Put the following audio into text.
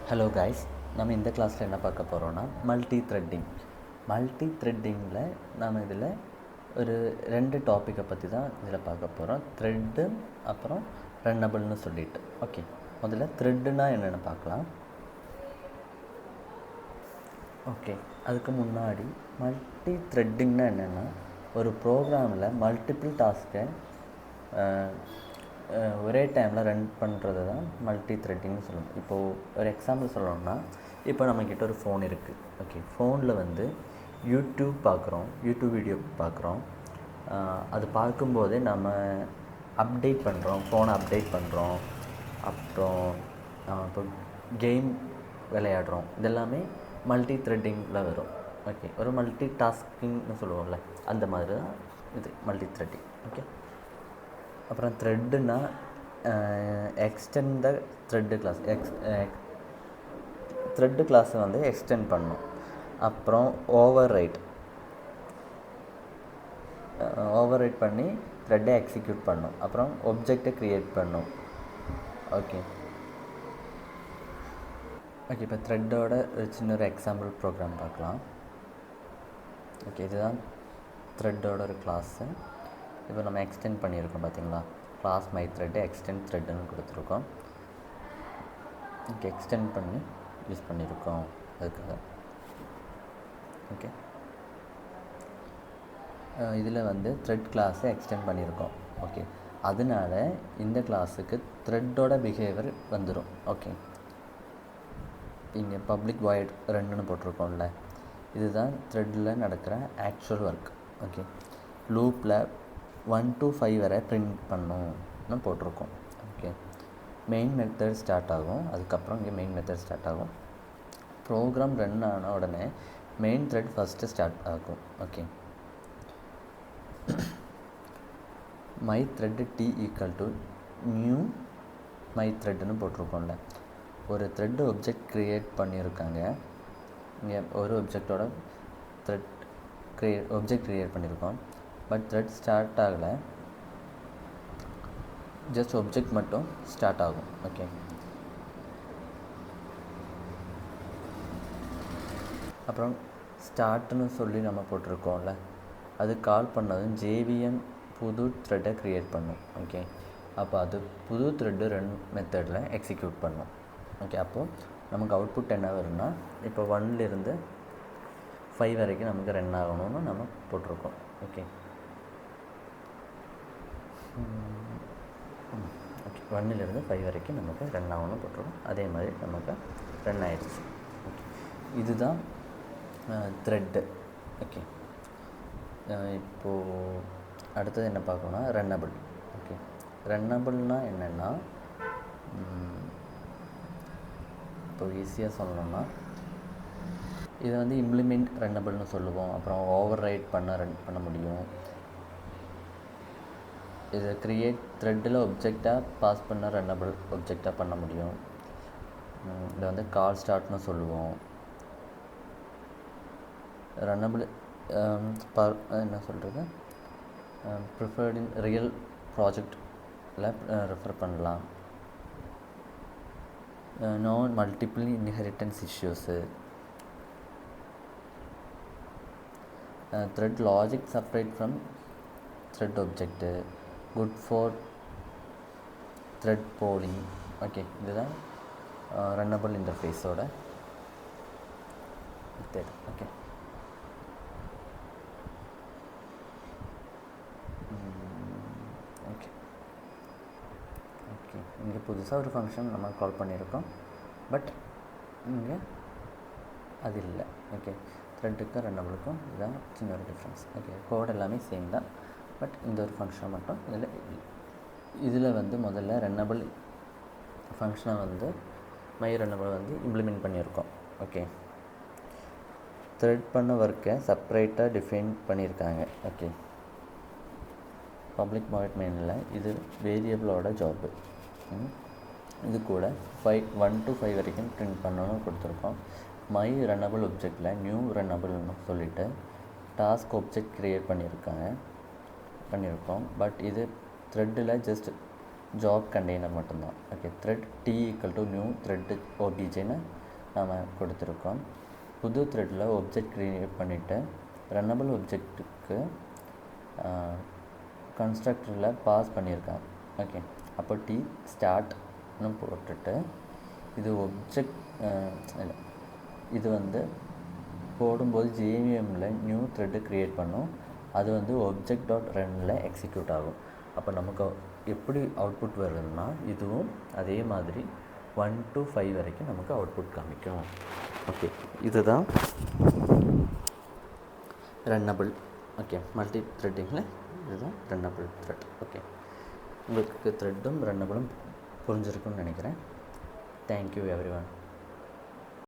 Hello guys, நம்ம இந்த கிளாஸில் என்ன பார்க்க போகிறோன்னா மல்டி த்ரெட்டிங்கில் நாம் இதில் ஒரு 2 டாப்பிக்கை பற்றி தான் இதில் பார்க்க போகிறோம். த்ரெட்டு அப்புறம் ரன்னபிள்னு சொல்லிட்டு. ஓகே, முதல்ல த்ரெட்டுனா என்னென்னு பார்க்கலாம். ஓகே, அதுக்கு முன்னாடி மல்டி த்ரெட்டிங்னா என்னென்னா, ஒரு ப்ரோக்ராமில் மல்டிபிள் டாஸ்க்கை ஒரே டைமில் ரன் பண்ணுறது தான் மல்டி த்ரெட்டிங்னு சொல்லணும். இப்போது ஒரு எக்ஸாம்பிள் சொல்லணும்னா, இப்போ நம்மக்கிட்ட ஒரு ஃபோன் இருக்குது. ஓகே, ஃபோனில் வந்து யூடியூப் வீடியோ பார்க்குறோம். அது பார்க்கும்போதே நம்ம அப்டேட் பண்ணுறோம், ஃபோனை அப்டேட் பண்ணுறோம். அப்புறம் இப்போ கேம் விளையாடுறோம். இதெல்லாமே மல்டி த்ரெட்டிங்கில் வரும். ஓகே, ஒரு மல்டி டாஸ்கிங்னு சொல்லுவோம்ல, அந்த மாதிரி தான் இது மல்டி த்ரெட்டிங். ஓகே, அப்புறம் த்ரெட்டுனா extend the thread class. Thread கிளாஸை வந்து எக்ஸ்டெண்ட் பண்ணணும். அப்புறம் ஓவர் ரைட் பண்ணி த்ரெட்டை எக்ஸிக்யூட் பண்ணணும். அப்புறம் ஒப்ஜெக்டை க்ரியேட் பண்ணணும். ஓகே, இப்போ த்ரெட்டோட ஒரு சின்ன ஒரு எக்ஸாம்பிள் ப்ரோக்ராம் பார்க்கலாம். ஓகே, இதுதான் த்ரெட்டோட ஒரு கிளாஸு. இப்போ நம்ம எக்ஸ்டெண்ட் பண்ணியிருக்கோம் பார்த்தீங்களா, கிளாஸ் மை த்ரெட்டு எக்ஸ்டெண்ட் த்ரெட்டுன்னு கொடுத்துருக்கோம். ஓகே, எக்ஸ்டெண்ட் பண்ணி யூஸ் பண்ணியிருக்கோம் அதுக்காக. ஓகே, இதில் வந்து த்ரெட் கிளாஸை எக்ஸ்டெண்ட் பண்ணியிருக்கோம். ஓகே, அதனால இந்த கிளாஸுக்கு த்ரெட்டோட பிஹேவியர் வந்துடும். ஓகே, இங்கே பப்ளிக் வாய்ட் 2ன்னு போட்டிருக்கோம்ல, இதுதான் த்ரெட்டில் நடக்கிற ஆக்சுவல் ஒர்க். ஓகே, லூப்பில் 1 to 5 வரை பிரிண்ட் பண்ணணும்னு போட்டிருக்கோம். ஓகே, மெயின் மெத்தட் ஸ்டார்ட் ஆகும். அதுக்கப்புறம் இங்கே மெயின் மெத்தட் ஸ்டார்ட் ஆகும். ப்ரோக்ராம் ரன் ஆன உடனே மெயின் த்ரெட் ஃபஸ்ட்டு ஸ்டார்ட் ஆகும். Okay, my thread t equal to new my த்ரெட்டுன்னு போட்டிருக்கோம்ல, ஒரு த்ரெட்டு ஒப்ஜெக்ட் க்ரியேட் பண்ணியிருக்காங்க. இங்கே ஒரு ஒப்ஜெக்டோட ஒப்ஜெக்ட் க்ரியேட் பண்ணியிருக்கோம். பட் த்ரெட் ஸ்டார்ட் ஆகலை, ஜஸ்ட் ஒப்ஜெக்ட் மட்டும் ஸ்டார்ட் ஆகும். ஓகே, அப்புறம் ஸ்டார்ட்னு சொல்லி நம்ம போட்டிருக்கோம்ல, அது கால் பண்ணதும் ஜேவிஎம் புது த்ரெட்டை க்ரியேட் பண்ணும். ஓகே, அப்போ அது புது த்ரெட்டு ரன் மெத்தடில் எக்ஸிக்யூட் பண்ணும். ஓகே, அப்போது நமக்கு அவுட்புட் என்ன வரும்னா, இப்போ 1லேருந்து 5 வரைக்கும் நமக்கு ரன் ஆகணும்னு நம்ம போட்டிருக்கோம். ஓகே, 1லேருந்து 5 வரைக்கும் நமக்கு ரன் ஆகணும்னு போட்டிருக்கோம். அதே மாதிரி நமக்கு ரன் ஆகிடுச்சு. ஓகே, இதுதான் த்ரெட்டு. ஓகே, இப்போது அடுத்தது என்ன பார்க்கணும்னா ரன்னபிள். ஓகே, ரன்னபிள்னால் என்னென்னா, இப்போ ஈஸியாக சொல்லணும்னா, இதை வந்து இம்ப்ளிமெண்ட் ரன்னபிள்னு சொல்லுவோம். அப்புறம் ஓவர் ரைட் ரன் பண்ண முடியும். இது க்ரியேட் த்ரெட்டில் ஒப்ஜெக்டாக பாஸ் பண்ண ரன்னபிள் ஒப்ஜெக்டாக பண்ண முடியும். இதை வந்து கால் ஸ்டார்ட்னு சொல்லுவோம். ரன்னபிள் என்ன சொல்கிறது, ப்ரிஃபர்ட் இன் ரியல் ப்ராஜெக்டில் ரெஃபர் பண்ணலாம். No multiple inheritance issues, thread logic separate from thread object, good for thread pooling. Okay, இதுதான் ரன்னபிள் இன்டர்ஃபேஸோட மெத்தட். ஓகே, ஓகே ஓகே இங்கே புதுசாக ஒரு ஃபங்க்ஷன் நம்ம கால் பண்ணியிருக்கோம். பட் இங்கே அது இல்லை. ஓகே, த்ரெட்டுக்கும் ரன்னபிளுக்கும் இதுதான் சின்ன ஒரு டிஃப்ரென்ஸ். ஓகே, கோட் எல்லாமே சேம் தான். பட் இந்த ஒரு ஃபங்க்ஷனை மட்டும் இதில் வந்து முதல்ல ரன்னபிள் ஃபங்க்ஷனை வந்து மை ரன்னபிள் வந்து இம்ப்ளிமெண்ட் பண்ணியிருக்கோம். ஓகே, த்ரெட் பண்ண ஒர்க்கை செப்பரேட்டாக டிஃபைன் பண்ணியிருக்காங்க. ஓகே, பப்ளிக் வாய்ட் மெயினில் இது வேரியபிளோட ஜாப்பு. இது கூட 1 to 5 வரைக்கும் பிரிண்ட் பண்ணணும்னு கொடுத்துருக்கோம். மை ரன்னபிள் ஒப்ஜெக்டில் நியூ ரன்னபிள்னு சொல்லிவிட்டு டாஸ்க் ஒப்ஜெக்ட் க்ரியேட் பண்ணியிருக்கோம். பட் இது த்ரெட்டில் ஜஸ்ட் ஜாப் கண்டெய்னர் மட்டும்தான். Okay, thread t = new thread OBJன்னு நாம் கொடுத்துருக்கோம். புது த்ரெட்டில் ஒப்ஜெக்ட் க்ரியேட் பண்ணிவிட்டு ரன்னபிள் ஒப்ஜெக்ட்டுக்கு கன்ஸ்ட்ரக்டரில் பாஸ் பண்ணியிருக்காங்க. ஓகே, அப்போ t ஸ்டார்ட்னு போட்டுட்டு இது ஒப்ஜெக்ட் இது வந்து போடும்போது JVMல நியூ த்ரெட்டு க்ரியேட் பண்ணும். அது வந்து object.runல எக்ஸிக்யூட் ஆகும். அப்போ நமக்கு எப்படி அவுட்புட் வருதுன்னா இதுவும் அதே மாதிரி 1 to 5 வரைக்கும் நமக்கு அவுட்புட் காமிக்கும். ஓகே, இதுதான் ரன்னபிள். ஓகே, மல்டி த்ரெட்டிங்கில் இதுதான் ரன்னபிள் த்ரெட். ஓகே, உங்களுக்கு த்ரெட்டும் ரன்னபிளும் புரிஞ்சிருக்குன்னு நினைக்கிறேன். Thank you everyone.